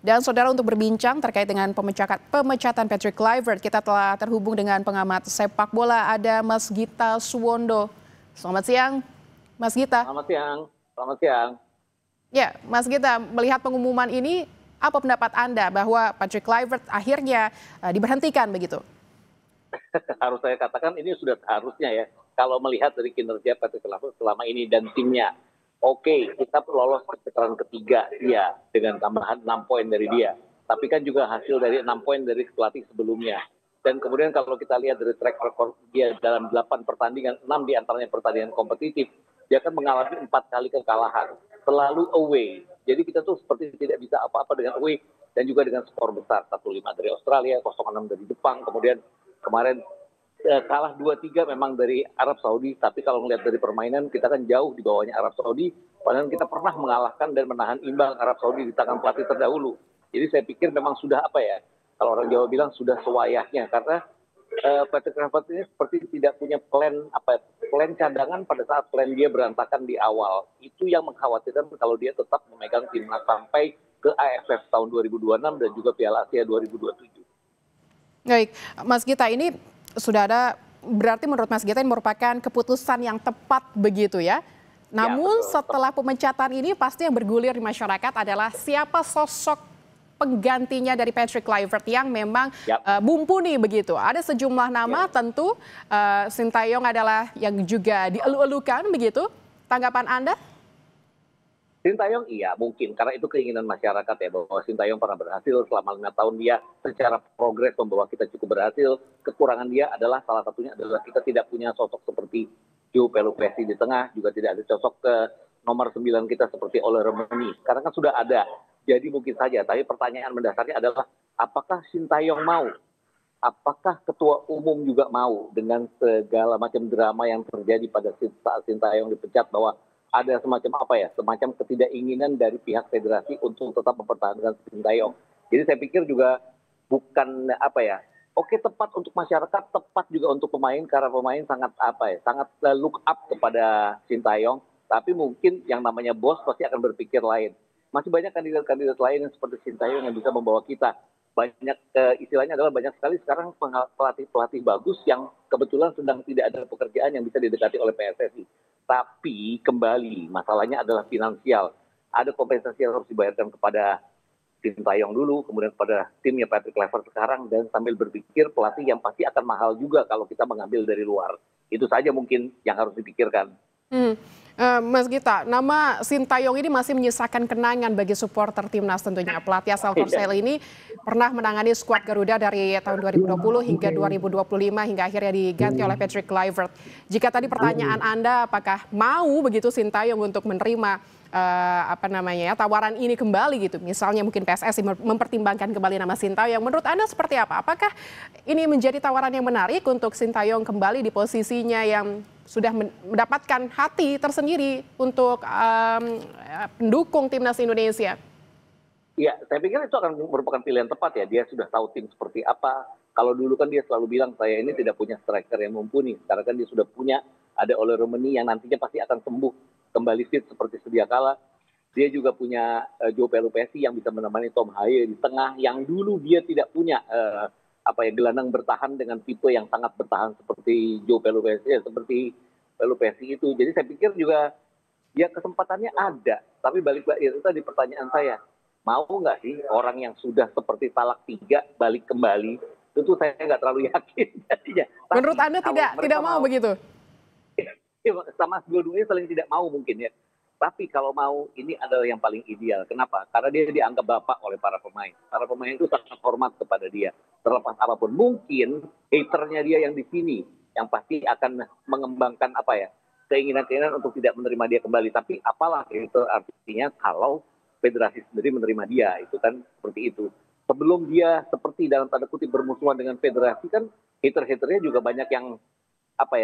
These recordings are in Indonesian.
Dan saudara, untuk berbincang terkait dengan pemecatan Patrick Kluivert, kita telah terhubung dengan pengamat sepak bola, ada Mas Gita Suwondo. Selamat siang, Mas Gita. Selamat siang. Selamat siang. Ya, Mas Gita, melihat pengumuman ini, apa pendapat Anda bahwa Patrick Kluivert akhirnya diberhentikan begitu? Harus saya katakan ini sudah seharusnya ya. Kalau melihat dari kinerja Patrick Kluivert selama ini dan timnya. Oke, kita lolos ke putaran ketiga dia dengan tambahan 6 poin dari dia. Tapi kan juga hasil dari 6 poin dari pelatih sebelumnya. Dan kemudian kalau kita lihat dari track record dia dalam 8 pertandingan, 6 diantaranya pertandingan kompetitif, dia kan mengalami 4 kali kekalahan. Selalu away. Jadi kita tuh seperti tidak bisa apa-apa dengan away dan juga dengan skor besar. 1-5 dari Australia, 0-6 dari Jepang, kemudian kemarin kalah 2-3 memang dari Arab Saudi, tapi kalau melihat dari permainan kita kan jauh di bawahnya Arab Saudi, padahal kita pernah mengalahkan dan menahan imbang Arab Saudi di tangan pelatih terdahulu. Jadi saya pikir memang sudah apa ya, kalau orang Jawa bilang sudah sewayahnya, karena Patrick Kluivert ini seperti tidak punya plan cadangan pada saat plan dia berantakan di awal. Itu yang mengkhawatirkan kalau dia tetap memegang timnas sampai ke AFF tahun 2026 dan juga Piala Asia 2027. Baik, Mas Gita, ini sudah ada, berarti menurut Mas Gita ini merupakan keputusan yang tepat begitu ya. Namun betul. setelah pemecatan ini pasti yang bergulir di masyarakat adalah siapa sosok penggantinya dari Patrick Kluivert yang memang mumpuni begitu. Ada sejumlah nama, tentu Sintayong adalah yang juga dielu-elukan begitu. Tanggapan Anda? Sintayong iya mungkin, karena itu keinginan masyarakat ya, bahwa Sintayong pernah berhasil selama 5 tahun, dia secara progres membawa kita cukup berhasil. Kekurangan dia adalah, salah satunya adalah kita tidak punya sosok seperti Joe Pelupessy di tengah, juga tidak ada sosok ke nomor 9 kita seperti Ole Romani. Sekarang kan sudah ada, jadi mungkin saja. Tapi pertanyaan mendasarnya adalah, apakah Sintayong mau? Apakah ketua umum juga mau dengan segala macam drama yang terjadi pada saat Sintayong dipecat, bahwa ada semacam ketidakinginan dari pihak federasi untuk tetap mempertahankan Sintayong. Jadi saya pikir juga bukan oke, tepat untuk masyarakat, tepat juga untuk pemain, karena pemain sangat look up kepada Sintayong. Tapi mungkin yang namanya bos pasti akan berpikir lain. Masih banyak kandidat-kandidat lain yang seperti Sintayong yang bisa membawa kita. Banyak istilahnya adalah banyak sekali sekarang pelatih bagus yang kebetulan sedang tidak ada pekerjaan yang bisa didekati oleh PSSI. Tapi kembali masalahnya adalah finansial. Ada kompensasi yang harus dibayarkan kepada Sintayong dulu, kemudian kepada timnya Patrick Kluivert sekarang, dan sambil berpikir pelatih yang pasti akan mahal juga kalau kita mengambil dari luar. Itu saja mungkin yang harus dipikirkan. Mas Gita, nama Sintayong ini masih menyisakan kenangan bagi supporter timnas tentunya. Pelatih asal Korsel ini pernah menangani skuad Garuda dari tahun 2020 hingga 2025 hingga akhirnya diganti oleh Patrick Kluivert. Jika tadi pertanyaan Anda apakah mau begitu Sintayong untuk menerima tawaran ini kembali gitu, misalnya mungkin PSSI mempertimbangkan kembali nama Sintayong, menurut Anda seperti apa? Apakah ini menjadi tawaran yang menarik untuk Sintayong kembali di posisinya yang sudah mendapatkan hati tersendiri untuk pendukung timnas Indonesia? Ya, saya pikir itu akan merupakan pilihan tepat ya. Dia sudah tahu tim seperti apa. Kalau dulu kan dia selalu bilang, saya ini tidak punya striker yang mumpuni. Sekarang kan dia sudah punya, ada Ole Romani yang nantinya pasti akan sembuh, kembali fit seperti sedia kala. Dia juga punya Joe Pelupessy yang bisa menemani Tom Haye di tengah, yang dulu dia tidak punya gelandang bertahan dengan tipe yang sangat bertahan seperti Joe Pelupessy itu. Jadi saya pikir juga ya kesempatannya ada. Tapi balik itu tadi pertanyaan saya, mau nggak sih orang yang sudah seperti talak 3 balik kembali? Itu saya nggak terlalu yakin. Menurut Anda tidak mau begitu? Sama dua-duanya saling tidak mau mungkin ya. Tapi kalau mau, ini adalah yang paling ideal. Kenapa? Karena dia dianggap bapak oleh para pemain. Para pemain itu sangat hormat kepada dia. Terlepas apapun, mungkin haternya dia yang di sini yang pasti akan mengembangkan keinginan-keinginan untuk tidak menerima dia kembali. Tapi apalah itu artinya kalau federasi sendiri menerima dia, itu kan seperti itu. Sebelum dia seperti dalam tanda kutip bermusuhan dengan federasi, kan hater-haternya juga banyak yang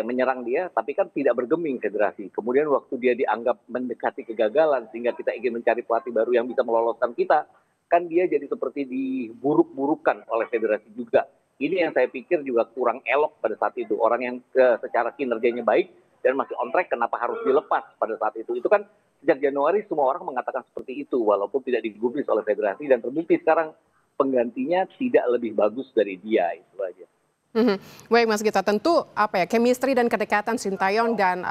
menyerang dia, tapi kan tidak bergeming federasi. Kemudian waktu dia dianggap mendekati kegagalan sehingga kita ingin mencari pelatih baru yang bisa meloloskan kita, kan dia jadi seperti diburuk-burukan oleh federasi juga. Ini yang saya pikir juga kurang elok pada saat itu. Orang yang secara kinerjanya baik, dan masih on track, kenapa harus dilepas pada saat itu? Itu kan sejak Januari semua orang mengatakan seperti itu, walaupun tidak digubris oleh federasi, dan terbukti sekarang penggantinya tidak lebih bagus dari dia, itu aja. Baik Mas Gita, tentu chemistry dan kedekatan Sintayong dan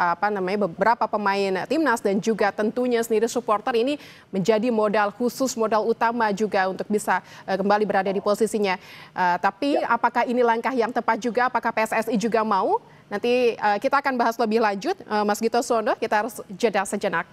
beberapa pemain timnas dan juga tentunya sendiri supporter ini menjadi modal khusus, modal utama juga untuk bisa kembali berada di posisinya. Tapi apakah ini langkah yang tepat juga? Apakah PSSI juga mau? Nanti kita akan bahas lebih lanjut. Mas Gito Sono, kita harus jeda sejenak.